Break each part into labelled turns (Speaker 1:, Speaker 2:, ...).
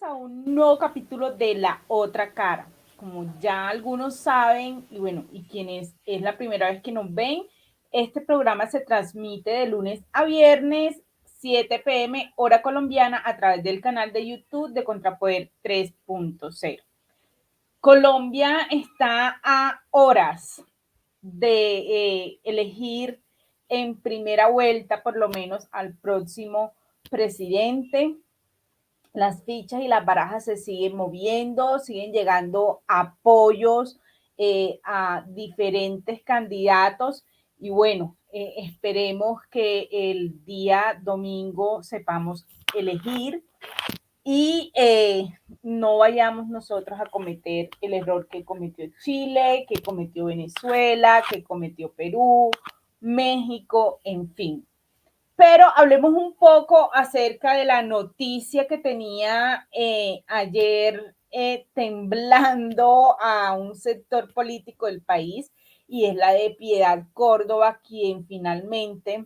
Speaker 1: a un nuevo capítulo de La Otra Cara. Como ya algunos saben, y bueno, y quienes es la primera vez que nos ven, este programa se transmite de lunes a viernes, 7 p.m. hora colombiana, a través del canal de YouTube de Contrapoder 3.0. Colombia está a horas de elegir en primera vuelta, por lo menos, al próximo presidente. Las fichas y las barajas se siguen moviendo, siguen llegando apoyos a diferentes candidatos y bueno, esperemos que el día domingo sepamos elegir y no vayamos nosotros a cometer el error que cometió Chile, que cometió Venezuela, que cometió Perú, México, en fin. Pero hablemos un poco acerca de la noticia que tenía ayer temblando a un sector político del país, y es la de Piedad Córdoba, quien finalmente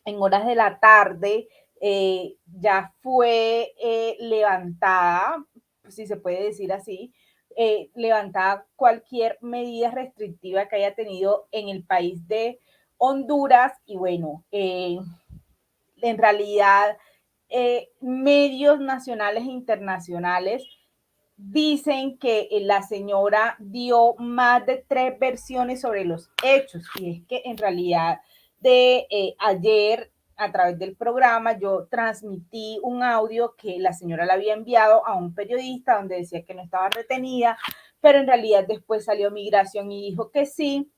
Speaker 1: en horas de la tarde ya fue levantada, si se puede decir así, levantada cualquier medida restrictiva que haya tenido en el país de Honduras. Y bueno, en realidad medios nacionales e internacionales dicen que la señora dio más de 3 versiones sobre los hechos, y es que en realidad de ayer, a través del programa, yo transmití un audio que la señora le había enviado a un periodista donde decía que no estaba retenida, pero en realidad después salió Migración y dijo que sí.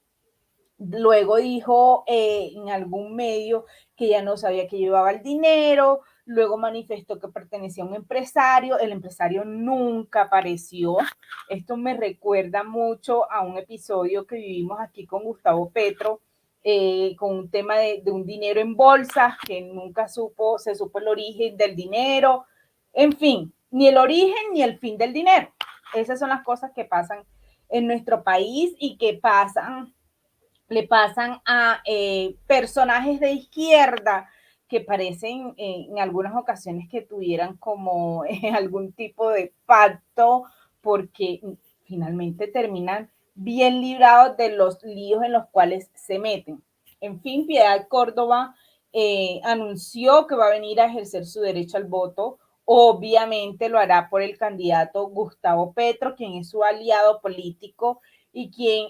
Speaker 1: Luego dijo en algún medio que ya no sabía que llevaba el dinero. Luego manifestó que pertenecía a un empresario. El empresario nunca apareció. Esto me recuerda mucho a un episodio que vivimos aquí con Gustavo Petro, con un tema de un dinero en bolsa que nunca se supo el origen del dinero. En fin, ni el origen ni el fin del dinero. Esas son las cosas que pasan en nuestro país y que le pasan a personajes de izquierda que parecen en algunas ocasiones que tuvieran como algún tipo de pacto, porque finalmente terminan bien librados de los líos en los cuales se meten. En fin, Piedad Córdoba anunció que va a venir a ejercer su derecho al voto. Obviamente lo hará por el candidato Gustavo Petro, quien es su aliado político y quien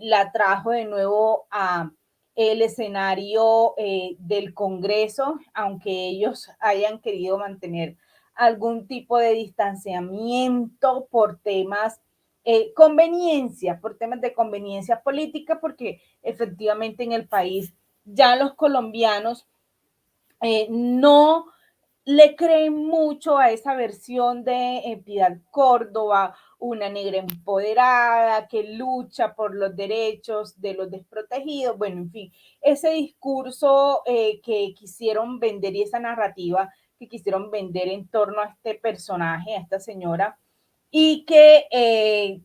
Speaker 1: la trajo de nuevo a el escenario del Congreso, aunque ellos hayan querido mantener algún tipo de distanciamiento por temas por temas de conveniencia política, porque efectivamente en el país ya los colombianos no le creen mucho a esa versión de Piedad Córdoba, una negra empoderada que lucha por los derechos de los desprotegidos. Bueno, en fin, ese discurso que quisieron vender y esa narrativa que quisieron vender en torno a este personaje, a esta señora, y que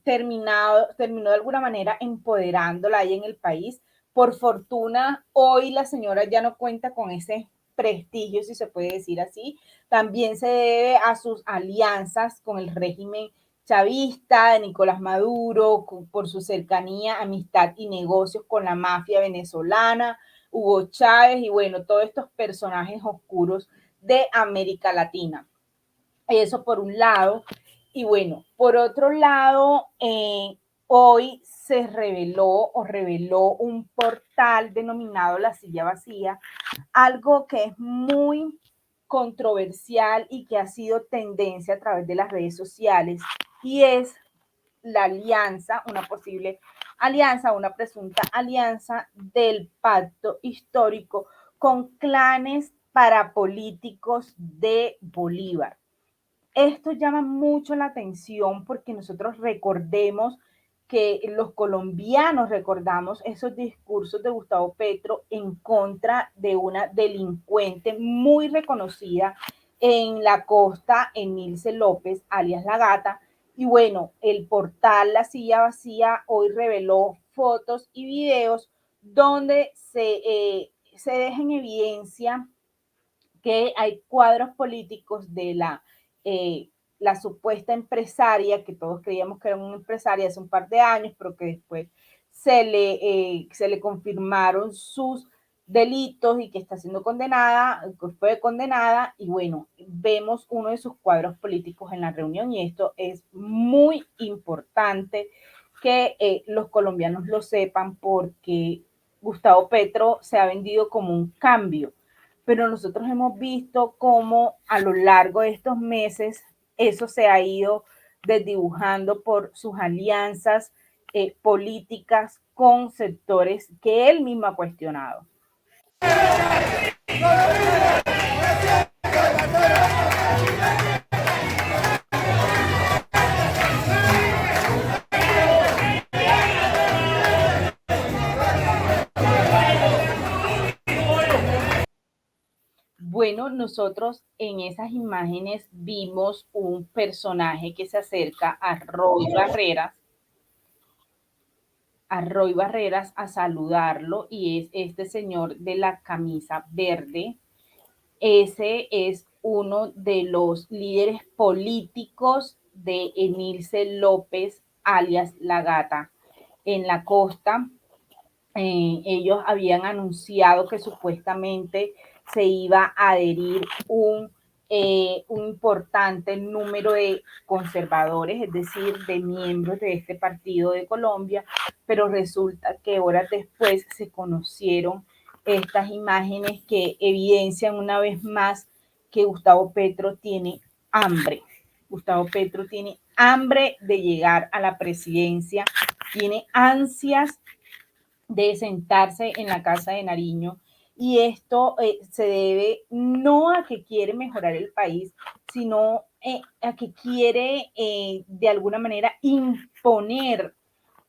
Speaker 1: terminó de alguna manera empoderándola ahí en el país. Por fortuna, hoy la señora ya no cuenta con ese prestigio, si se puede decir así. También se debe a sus alianzas con el régimen chavista de Nicolás Maduro, por su cercanía, amistad y negocios con la mafia venezolana, Hugo Chávez y bueno, todos estos personajes oscuros de América Latina. Eso por un lado. Y bueno, por otro lado, hoy se reveló un portal denominado La Silla Vacía, algo que es muy controversial y que ha sido tendencia a través de las redes sociales, y es la alianza, una posible alianza, una presunta alianza del pacto histórico con clanes parapolíticos de Bolívar. Esto llama mucho la atención porque nosotros recordemos que los colombianos recordamos esos discursos de Gustavo Petro en contra de una delincuente muy reconocida en la costa, Emilce López, alias La Gata. Y bueno, el portal La Silla Vacía hoy reveló fotos y videos donde se deja en evidencia que hay cuadros políticos de la la supuesta empresaria, que todos creíamos que era una empresaria hace un par de años, pero que después se le confirmaron sus delitos y que está siendo condenada, fue condenada, y bueno, vemos uno de sus cuadros políticos en la reunión, y esto es muy importante que los colombianos lo sepan, porque Gustavo Petro se ha vendido como un cambio, pero nosotros hemos visto cómo a lo largo de estos meses eso se ha ido desdibujando por sus alianzas políticas con sectores que él mismo ha cuestionado. Bueno, nosotros en esas imágenes vimos un personaje que se acerca a Roy Barreras a saludarlo, y es este señor de la camisa verde. Ese es uno de los líderes políticos de Emilce López, alias La Gata, en la costa. Ellos habían anunciado que supuestamente se iba a adherir un importante número de conservadores, es decir, de miembros de este partido de Colombia, pero resulta que horas después se conocieron estas imágenes que evidencian una vez más que Gustavo Petro tiene hambre. Gustavo Petro tiene hambre de llegar a la presidencia, tiene ansias de sentarse en la Casa de Nariño, y esto se debe no a que quiere mejorar el país, sino a que quiere de alguna manera imponer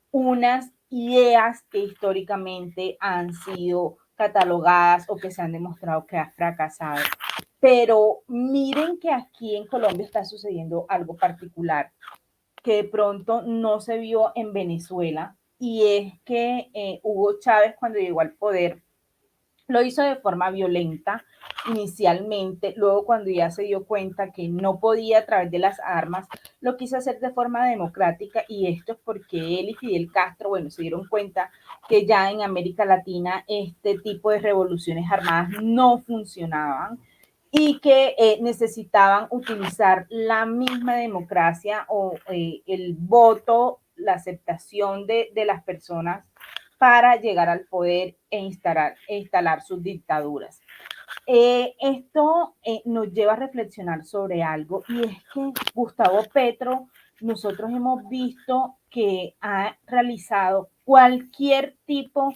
Speaker 1: unas ideas que históricamente han sido catalogadas o que se han demostrado que ha fracasado. Pero miren que aquí en Colombia está sucediendo algo particular que de pronto no se vio en Venezuela, y es que Hugo Chávez, cuando llegó al poder, lo hizo de forma violenta inicialmente. Luego, cuando ya se dio cuenta que no podía a través de las armas, lo quiso hacer de forma democrática, y esto es porque él y Fidel Castro, bueno, se dieron cuenta que ya en América Latina este tipo de revoluciones armadas no funcionaban, y que necesitaban utilizar la misma democracia o el voto, la aceptación de las personas para llegar al poder e instalar sus dictaduras. Esto nos lleva a reflexionar sobre algo, y es que Gustavo Petro, nosotros hemos visto que ha realizado cualquier tipo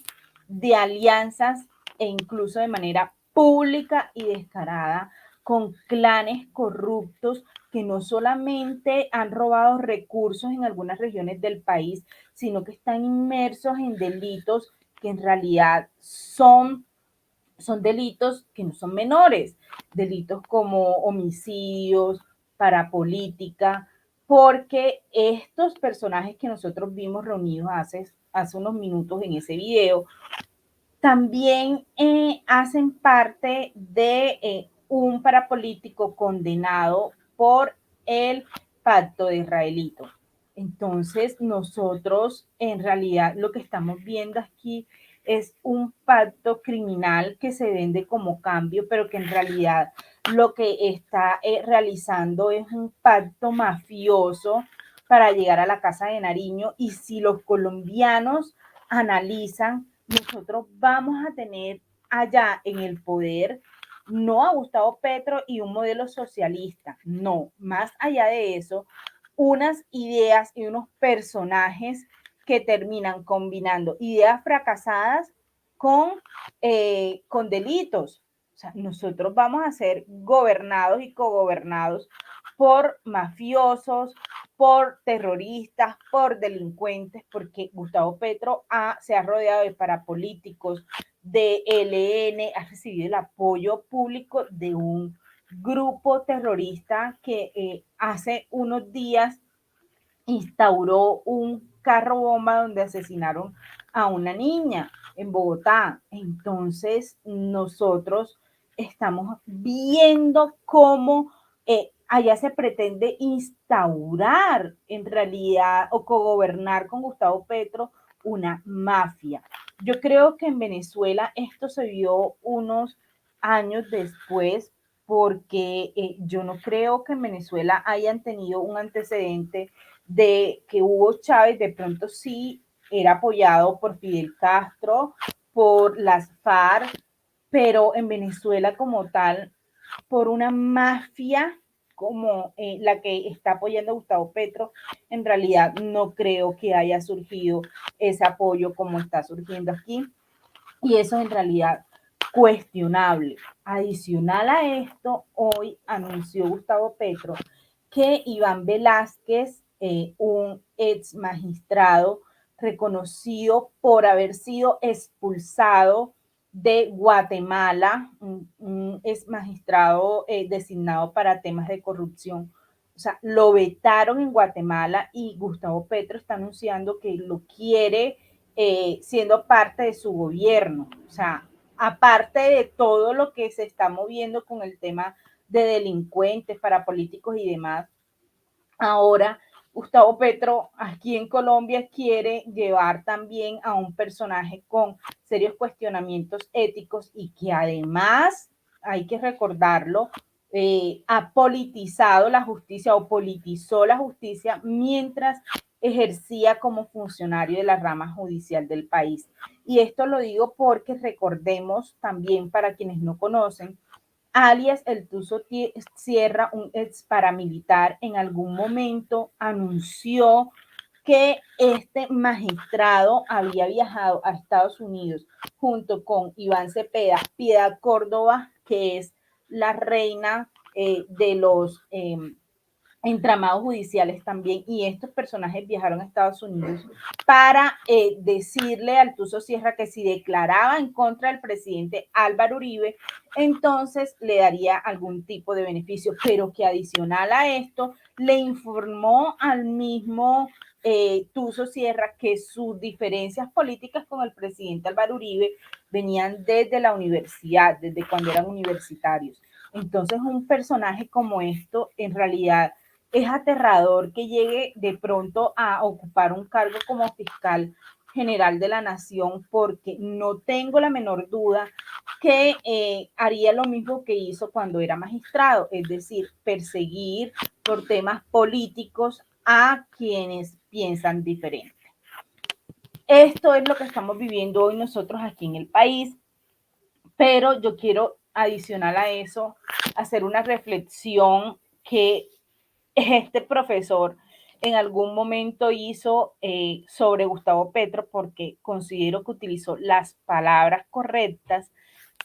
Speaker 1: de alianzas, e incluso de manera pública y descarada, con clanes corruptos que no solamente han robado recursos en algunas regiones del país, sino que están inmersos en delitos que en realidad son delitos que no son menores, delitos como homicidios, parapolítica, porque estos personajes que nosotros vimos reunidos hace unos minutos en ese video, también hacen parte de un parapolítico condenado por el pacto de Israelito. Entonces, nosotros en realidad lo que estamos viendo aquí es un pacto criminal que se vende como cambio, pero que en realidad lo que está realizando es un pacto mafioso para llegar a la Casa de Nariño. Y si los colombianos analizan, nosotros vamos a tener allá en el poder no a Gustavo Petro y un modelo socialista, no, más allá de eso, unas ideas y unos personajes que terminan combinando ideas fracasadas con delitos. O sea, nosotros vamos a ser gobernados y cogobernados por mafiosos, por terroristas, por delincuentes, porque Gustavo Petro se ha rodeado de parapolíticos, de ELN, ha recibido el apoyo público de un grupo terrorista que hace unos días instauró un carro bomba donde asesinaron a una niña en Bogotá. Entonces, nosotros estamos viendo cómo allá se pretende instaurar en realidad o cogobernar con Gustavo Petro una mafia. Yo creo que en Venezuela esto se vio unos años después porque yo no creo que en Venezuela hayan tenido un antecedente de que Hugo Chávez de pronto sí era apoyado por Fidel Castro, por las FARC, pero en Venezuela como tal, por una mafia como la que está apoyando a Gustavo Petro, en realidad no creo que haya surgido ese apoyo como está surgiendo aquí. Y eso en realidad cuestionable. Adicional a esto, hoy anunció Gustavo Petro que Iván Velázquez, un ex magistrado reconocido por haber sido expulsado de Guatemala, un ex magistrado designado para temas de corrupción. O sea, lo vetaron en Guatemala y Gustavo Petro está anunciando que lo quiere siendo parte de su gobierno. O sea, aparte de todo lo que se está moviendo con el tema de delincuentes, parapolíticos y demás, ahora Gustavo Petro aquí en Colombia quiere llevar también a un personaje con serios cuestionamientos éticos y que además, hay que recordarlo, ha politizado la justicia o politizó la justicia mientras ejercía como funcionario de la rama judicial del país. Y esto lo digo porque recordemos también para quienes no conocen, alias el Tuso Sierra, un ex paramilitar, en algún momento anunció que este magistrado había viajado a Estados Unidos junto con Iván Cepeda, Piedad Córdoba, que es la reina de los entramados judiciales también, y estos personajes viajaron a Estados Unidos para decirle al Tuso Sierra que si declaraba en contra del presidente Álvaro Uribe, entonces le daría algún tipo de beneficio, pero que adicional a esto le informó al mismo Tuso Sierra que sus diferencias políticas con el presidente Álvaro Uribe venían desde la universidad, desde cuando eran universitarios. Entonces un personaje como esto en realidad es aterrador que llegue de pronto a ocupar un cargo como fiscal general de la nación, porque no tengo la menor duda que haría lo mismo que hizo cuando era magistrado, es decir, perseguir por temas políticos a quienes piensan diferente. Esto es lo que estamos viviendo hoy nosotros aquí en el país, pero yo quiero adicional a eso hacer una reflexión que este profesor en algún momento hizo sobre Gustavo Petro porque considero que utilizó las palabras correctas,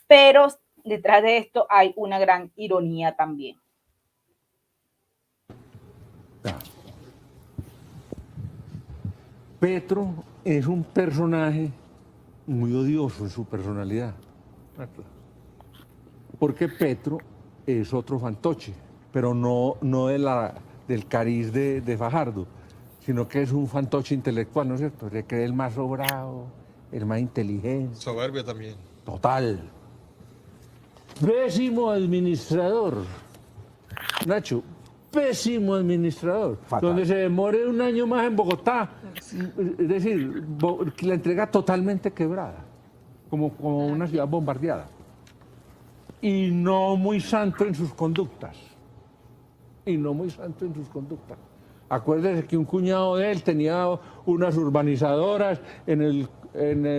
Speaker 1: pero detrás de esto hay una gran ironía también.
Speaker 2: Petro es un personaje muy odioso en su personalidad, porque Petro es otro fantoche, pero no del cariz de Fajardo, sino que es un fantoche intelectual, ¿no es cierto? Se cree el más sobrado, el más inteligente.
Speaker 3: Soberbia también.
Speaker 2: Total. Pésimo administrador. Nacho, pésimo administrador. Fatal. Donde se demore un año más en Bogotá, es decir, la entrega totalmente quebrada, como una ciudad bombardeada. Y no muy santo en sus conductas. Acuérdese que un cuñado de él tenía unas urbanizadoras en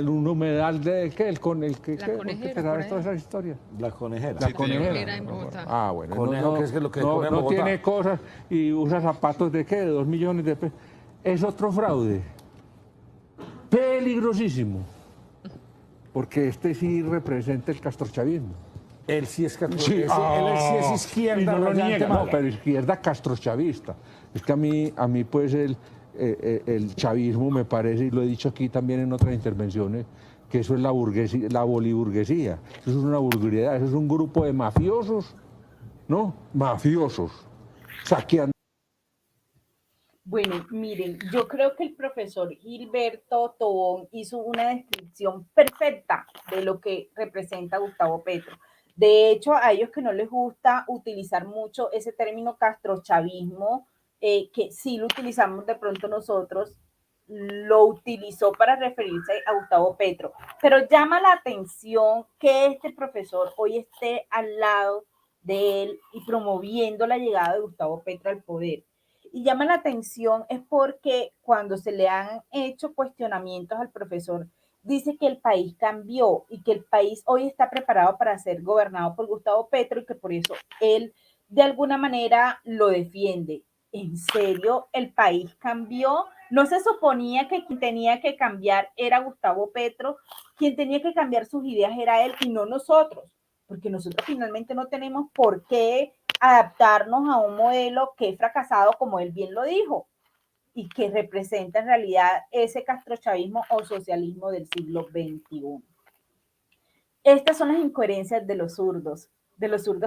Speaker 2: un humedal de ¿qué? La Conejera, todas esas historias.
Speaker 4: La Conejera.
Speaker 2: La Conejera.
Speaker 4: En Bogotá.
Speaker 2: Ah, bueno.
Speaker 4: Conejo, ¿qué es lo que come en
Speaker 2: no
Speaker 4: Bogotá?
Speaker 2: tiene cosas y usa zapatos de ¿qué? De 2 millones de pesos. Es otro fraude. Peligrosísimo. Porque este sí representa el castrochavismo.
Speaker 4: Él sí es
Speaker 2: Sí,
Speaker 4: él sí es izquierda.
Speaker 2: y no lo niega,
Speaker 4: no,
Speaker 2: pero izquierda castrochavista. Es que a mí pues el chavismo me parece, y lo he dicho aquí también en otras intervenciones, que eso es la burguesía, la boliburguesía. Eso es una vulgaridad, eso es un grupo de mafiosos, ¿no? Mafiosos, saqueando.
Speaker 1: Bueno, miren, yo creo que el profesor Gilberto Tobón hizo una descripción perfecta de lo que representa Gustavo Petro. De hecho, a ellos que no les gusta utilizar mucho ese término castrochavismo, que sí lo utilizamos de pronto nosotros, lo utilizó para referirse a Gustavo Petro. Pero llama la atención que este profesor hoy esté al lado de él y promoviendo la llegada de Gustavo Petro al poder. Y llama la atención es porque cuando se le han hecho cuestionamientos al profesor, dice que el país cambió y que el país hoy está preparado para ser gobernado por Gustavo Petro y que por eso él de alguna manera lo defiende. ¿En serio el país cambió? ¿No se suponía que quien tenía que cambiar era Gustavo Petro? Quien tenía que cambiar sus ideas era él y no nosotros, porque nosotros finalmente no tenemos por qué adaptarnos a un modelo que es fracasado, como él bien lo dijo, y que representa en realidad ese castrochavismo o socialismo del siglo XXI. Estas son las incoherencias de los zurdos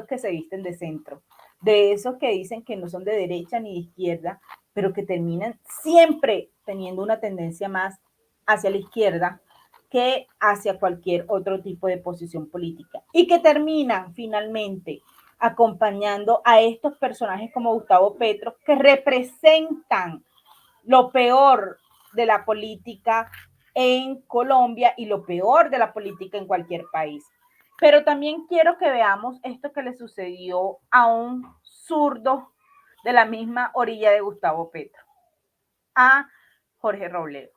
Speaker 1: que se visten de centro, de esos que dicen que no son de derecha ni de izquierda, pero que terminan siempre teniendo una tendencia más hacia la izquierda que hacia cualquier otro tipo de posición política y que terminan finalmente acompañando a estos personajes como Gustavo Petro que representan lo peor de la política en Colombia y lo peor de la política en cualquier país. Pero también quiero que veamos esto que le sucedió a un zurdo de la misma orilla de Gustavo Petro, a Jorge Robledo.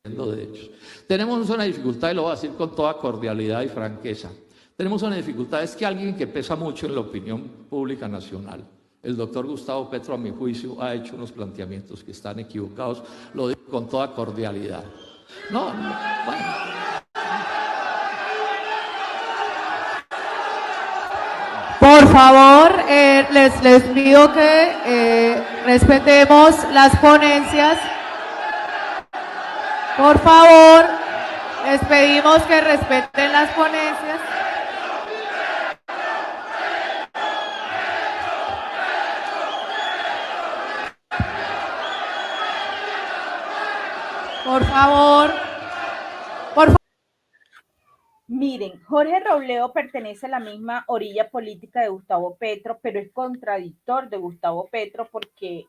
Speaker 3: De hecho, tenemos una dificultad, y lo voy a decir con toda cordialidad y franqueza. Tenemos una dificultad, es que alguien que pesa mucho en la opinión pública nacional, el doctor Gustavo Petro, a mi juicio, ha hecho unos planteamientos que están equivocados, lo digo con toda cordialidad. Bueno.
Speaker 5: Por favor, les pido que respetemos las ponencias. Por favor, les pedimos que respeten las ponencias. Por favor.
Speaker 1: Miren, Jorge Robledo pertenece a la misma orilla política de Gustavo Petro, pero es contradictor de Gustavo Petro porque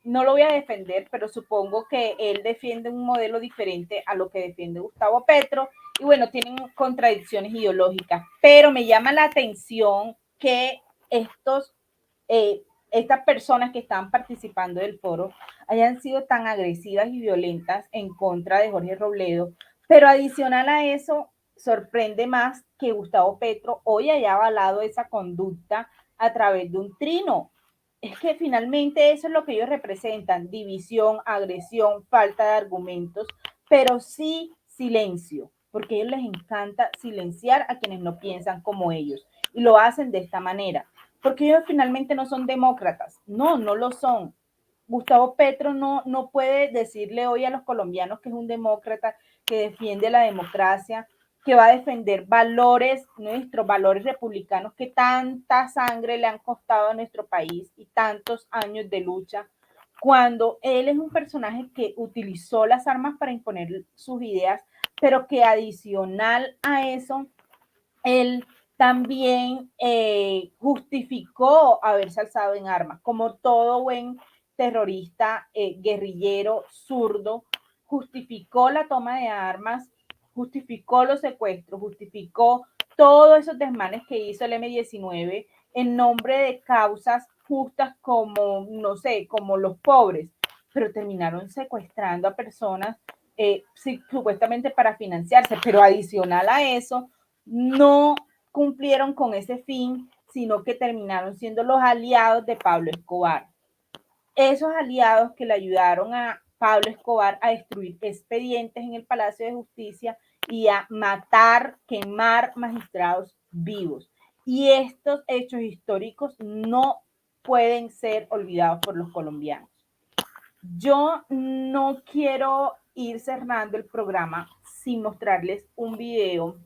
Speaker 1: no lo voy a defender, pero supongo que él defiende un modelo diferente a lo que defiende Gustavo Petro y bueno, tienen contradicciones ideológicas, pero me llama la atención que estas personas que están participando del foro hayan sido tan agresivas y violentas en contra de Jorge Robledo, pero adicional a eso, sorprende más que Gustavo Petro hoy haya avalado esa conducta a través de un trino. Es que finalmente eso es lo que ellos representan, división, agresión, falta de argumentos, pero sí silencio, porque a ellos les encanta silenciar a quienes no piensan como ellos y lo hacen de esta manera, porque ellos finalmente no son demócratas, no lo son. Gustavo Petro no puede decirle hoy a los colombianos que es un demócrata, que defiende la democracia, que va a defender valores, nuestros valores republicanos que tanta sangre le han costado a nuestro país y tantos años de lucha, cuando él es un personaje que utilizó las armas para imponer sus ideas, pero que adicional a eso, él también justificó haberse alzado en armas, como todo buen terrorista, guerrillero, zurdo, justificó la toma de armas, justificó los secuestros, justificó todos esos desmanes que hizo el M-19 en nombre de causas justas como, no sé, como los pobres, pero terminaron secuestrando a personas supuestamente para financiarse, pero adicional a eso, no cumplieron con ese fin, sino que terminaron siendo los aliados de Pablo Escobar. Esos aliados que le ayudaron a Pablo Escobar a destruir expedientes en el Palacio de Justicia y a matar, quemar magistrados vivos. Y estos hechos históricos no pueden ser olvidados por los colombianos. Yo no quiero ir cerrando el programa sin mostrarles un video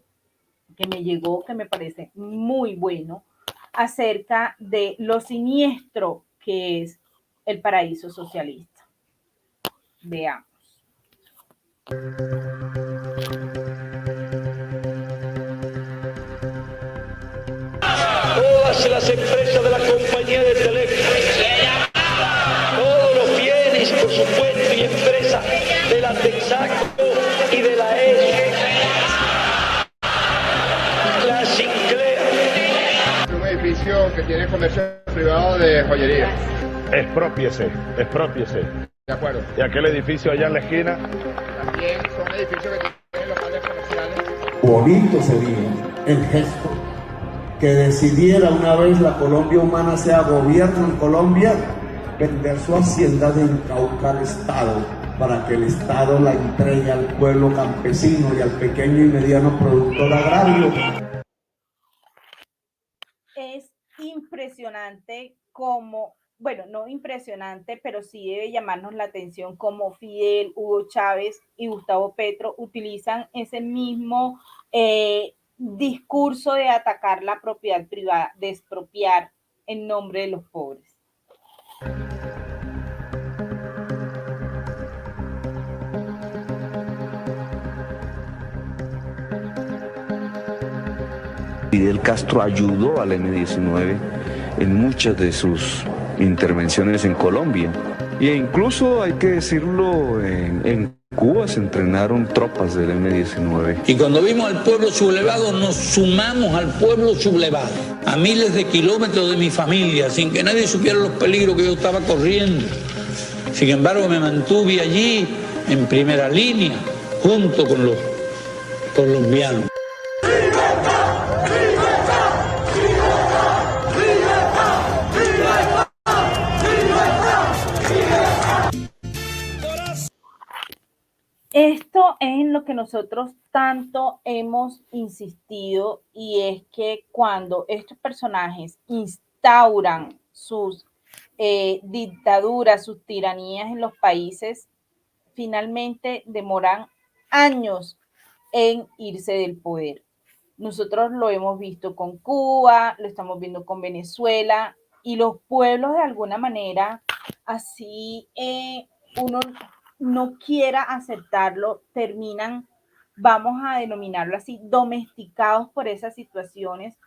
Speaker 1: que me llegó, que me parece muy bueno, acerca de lo siniestro que es el paraíso socialista. Veamos.
Speaker 6: todas las empresas de la compañía de teléfono, todos los bienes, por supuesto, y empresas de la Texaco y de la ESO, la Sinclair.
Speaker 7: Un edificio que tiene comercio privado de joyería.
Speaker 8: Expropiese.
Speaker 7: De acuerdo.
Speaker 8: Y aquel edificio allá en la esquina.
Speaker 7: También son edificios que tienen locales comerciales.
Speaker 9: Bonito sería el gesto que decidiera una vez la Colombia humana sea gobierno en Colombia, vender su hacienda del Cauca al Estado, para que el Estado la entregue al pueblo campesino y al pequeño y mediano productor agrario.
Speaker 1: Es impresionante como, bueno, no impresionante, pero sí debe llamarnos la atención cómo Fidel, Hugo Chávez y Gustavo Petro utilizan ese mismo discurso de atacar la propiedad privada, de expropiar en nombre de los pobres.
Speaker 10: Fidel Castro ayudó al M-19 en muchas de sus intervenciones en Colombia. E incluso, hay que decirlo, en Cuba se entrenaron tropas del M-19.
Speaker 6: Y cuando vimos al pueblo sublevado, nos sumamos al pueblo sublevado, a miles de kilómetros de mi familia, sin que nadie supiera los peligros que yo estaba corriendo. Sin embargo, me mantuve allí, en primera línea, junto con los colombianos.
Speaker 1: Esto es en lo que nosotros tanto hemos insistido, y es que cuando estos personajes instauran sus dictaduras, sus tiranías en los países, finalmente demoran años en irse del poder. Nosotros lo hemos visto con Cuba, lo estamos viendo con Venezuela, y los pueblos de alguna manera, así uno no quiera aceptarlo, terminan, vamos a denominarlo así, domesticados por esas situaciones.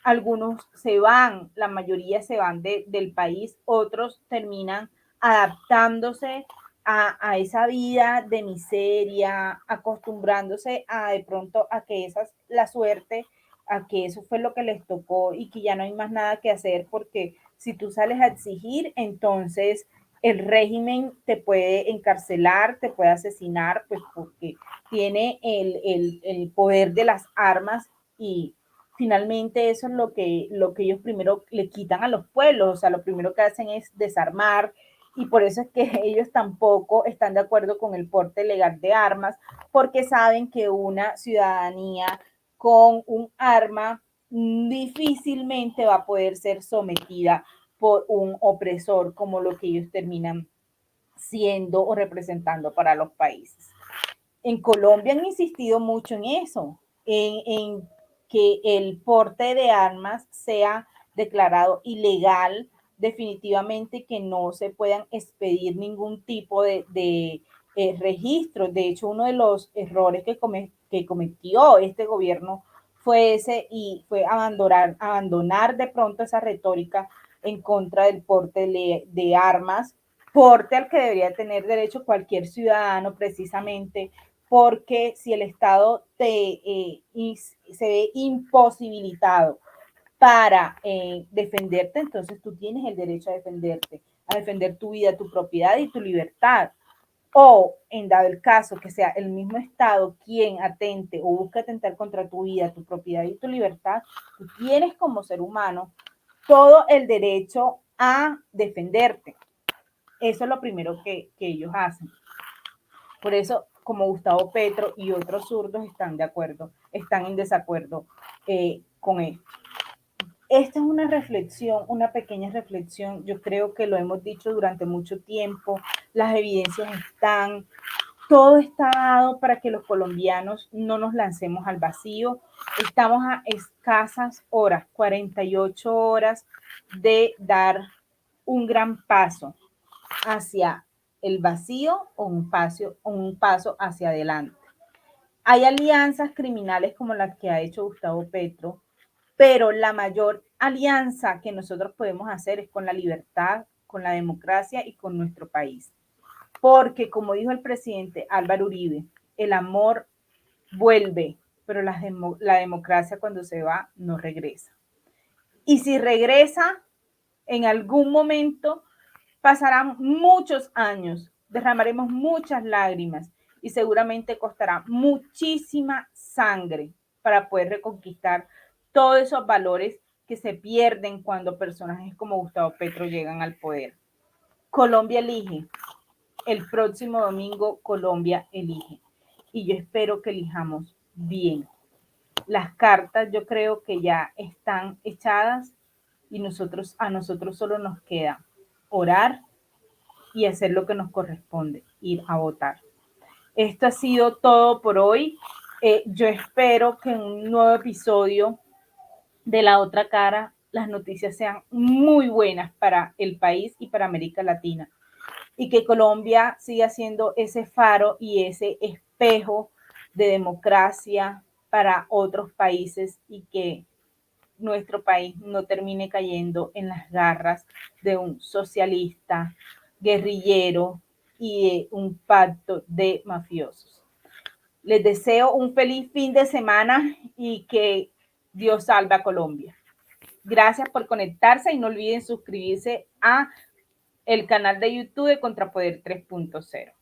Speaker 1: Algunos se van, la mayoría se van del país, otros terminan adaptándose a esa vida de miseria, acostumbrándose a de pronto a que esa es la suerte, a que eso fue lo que les tocó y que ya no hay más nada que hacer, porque si tú sales a exigir, entonces el régimen te puede encarcelar, te puede asesinar, pues porque tiene el poder de las armas, y finalmente eso es lo que ellos primero le quitan a los pueblos. O sea, lo primero que hacen es desarmar, y por eso es que ellos tampoco están de acuerdo con el porte legal de armas, porque saben que una ciudadanía con un arma difícilmente va a poder ser sometida por un opresor como lo que ellos terminan siendo o representando para los países. En Colombia han insistido mucho en eso, en que el porte de armas sea declarado ilegal, definitivamente, que no se puedan expedir ningún tipo de registro. De hecho, uno de los errores que cometió este gobierno fue ese, y fue abandonar de pronto esa retórica en contra del porte de armas, porte al que debería tener derecho cualquier ciudadano, precisamente porque si el Estado se ve imposibilitado para defenderte, entonces tú tienes el derecho a defenderte, a defender tu vida, tu propiedad y tu libertad. O, en dado el caso que sea el mismo Estado quien atente o busque atentar contra tu vida, tu propiedad y tu libertad, tú tienes como ser humano todo el derecho a defenderte. Eso es lo primero que ellos hacen. Por eso, como Gustavo Petro y otros zurdos están en desacuerdo con esto. Esta es una reflexión, una pequeña reflexión. Yo creo que lo hemos dicho durante mucho tiempo. Las evidencias están, todo está dado para que los colombianos no nos lancemos al vacío. Estamos a escasas horas, 48 horas, de dar un gran paso hacia el vacío o un paso hacia adelante. Hay alianzas criminales como las que ha hecho Gustavo Petro, pero la mayor alianza que nosotros podemos hacer es con la libertad, con la democracia y con nuestro país. Porque, como dijo el presidente Álvaro Uribe, el amor vuelve, pero la democracia cuando se va no regresa. Y si regresa, en algún momento pasarán muchos años, derramaremos muchas lágrimas y seguramente costará muchísima sangre para poder reconquistar todos esos valores que se pierden cuando personajes como Gustavo Petro llegan al poder. Colombia elige. El próximo domingo Colombia elige. Y yo espero que elijamos bien. Las cartas yo creo que ya están echadas y a nosotros solo nos queda orar y hacer lo que nos corresponde, ir a votar. Esto ha sido todo por hoy. Yo espero que en un nuevo episodio de La Otra Cara las noticias sean muy buenas para el país y para América Latina y que Colombia siga siendo ese faro y ese espejo de democracia para otros países y que nuestro país no termine cayendo en las garras de un socialista, guerrillero y de un pacto de mafiosos. Les deseo un feliz fin de semana y que Dios salve a Colombia. Gracias por conectarse y no olviden suscribirse a el canal de YouTube de Contrapoder 3.0.